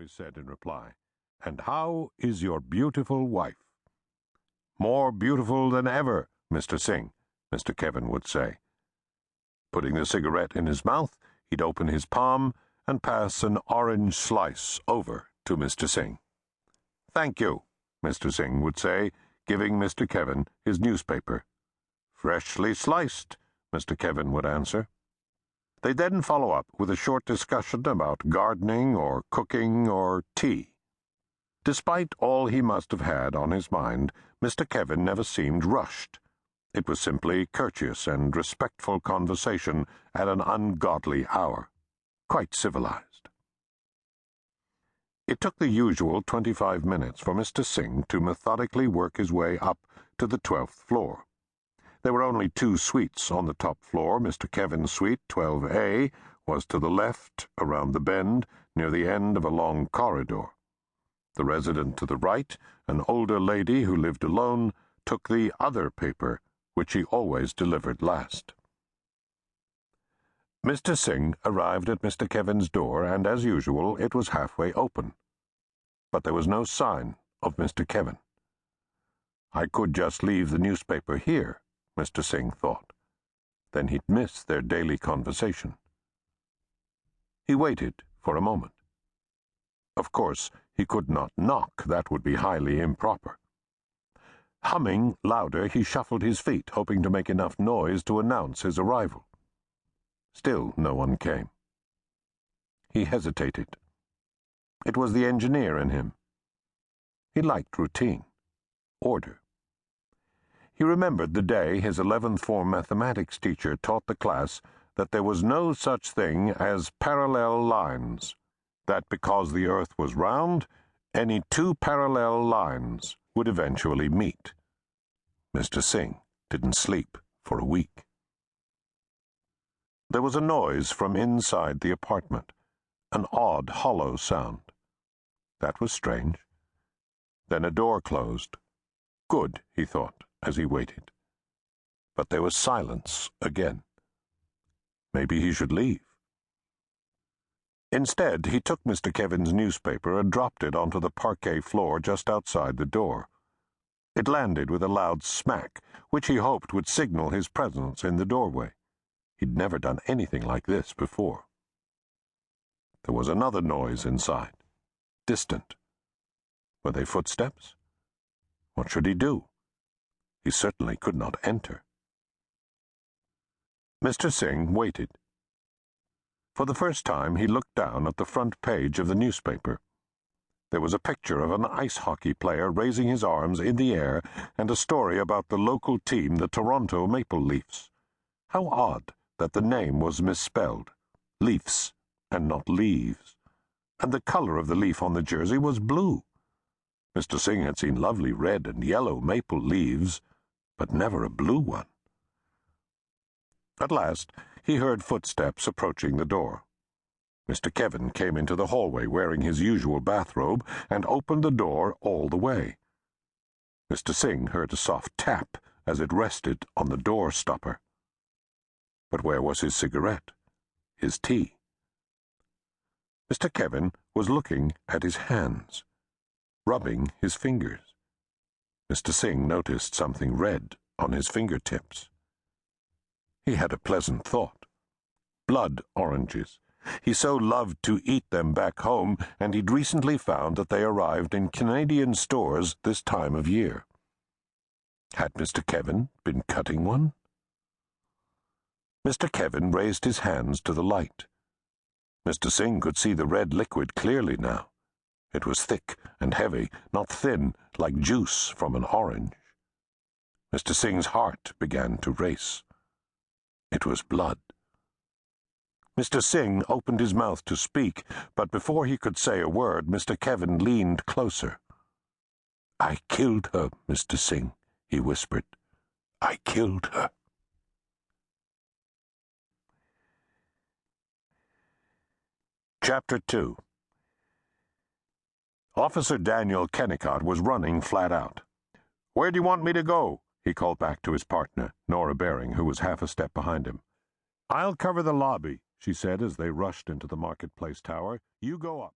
always said in reply. "And how is your beautiful wife?" "More beautiful than ever, Mr. Singh," Mr. Kevin would say. Putting the cigarette in his mouth, he'd open his palm and pass an orange slice over to Mr. Singh. "Thank you," Mr. Singh would say, giving Mr. Kevin his newspaper. "Freshly sliced," Mr. Kevin would answer. They'd then follow up with a short discussion about gardening or cooking or tea. Despite all he must have had on his mind, Mr. Kevin never seemed rushed. It was simply courteous and respectful conversation at an ungodly hour. Quite civilized. It took the usual 25 minutes for Mr. Singh to methodically work his way up to the 12th floor. There were only 2 suites on the top floor. Mr. Kevin's suite, 12A, was to the left, around the bend, near the end of a long corridor. The resident to the right, an older lady who lived alone, took the other paper, which he always delivered last. Mr. Singh arrived at Mr. Kevin's door, and as usual, it was halfway open. But there was no sign of Mr. Kevin. I could just leave the newspaper here, Mr. Singh thought. Then he'd miss their daily conversation. He waited for a moment. Of course, he could not knock. That would be highly improper. Humming louder, he shuffled his feet, hoping to make enough noise to announce his arrival. Still no one came. He hesitated. It was the engineer in him. He liked routine, order. He remembered the day his 11th form mathematics teacher taught the class that there was no such thing as parallel lines, that because the earth was round, any 2 parallel lines would eventually meet. Mr. Singh didn't sleep for a week. There was a noise from inside the apartment, an odd, hollow sound. That was strange. Then a door closed. Good, he thought, as he waited. But there was silence again. Maybe he should leave. Instead, he took Mr. Kevin's newspaper and dropped it onto the parquet floor just outside the door. It landed with a loud smack, which he hoped would signal his presence in the doorway. He'd never done anything like this before. There was another noise inside, distant. Were they footsteps? What should he do? He certainly could not enter. Mr. Singh waited. For the first time, he looked down at the front page of the newspaper. There was a picture of an ice hockey player raising his arms in the air and a story about the local team, the Toronto Maple Leafs. How odd that the name was misspelled, Leafs and not Leaves, and the color of the leaf on the jersey was blue. Mr. Singh had seen lovely red and yellow maple leaves, but never a blue one. At last, he heard footsteps approaching the door. Mr. Kevin came into the hallway wearing his usual bathrobe and opened the door all the way. Mr. Singh heard a soft tap as it rested on the door stopper. But where was his cigarette? His tea? Mr. Kevin was looking at his hands, rubbing his fingers. Mr. Singh noticed something red on his fingertips. He had a pleasant thought. Blood oranges. He so loved to eat them back home, and he'd recently found that they arrived in Canadian stores this time of year. Had Mr. Kevin been cutting one? Mr. Kevin raised his hands to the light. Mr. Singh could see the red liquid clearly now. It was thick and heavy, not thin, like juice from an orange. Mr. Singh's heart began to race. It was blood. Mr. Singh opened his mouth to speak, but before he could say a word, Mr. Kevin leaned closer. "I killed her, Mr. Singh," he whispered. "I killed her." Chapter 2. Officer Daniel Kennicott was running flat out. "Where do you want me to go?" he called back to his partner, Nora Baring, who was half a step behind him. "I'll cover the lobby," she said as they rushed into the Marketplace Tower. "You go up."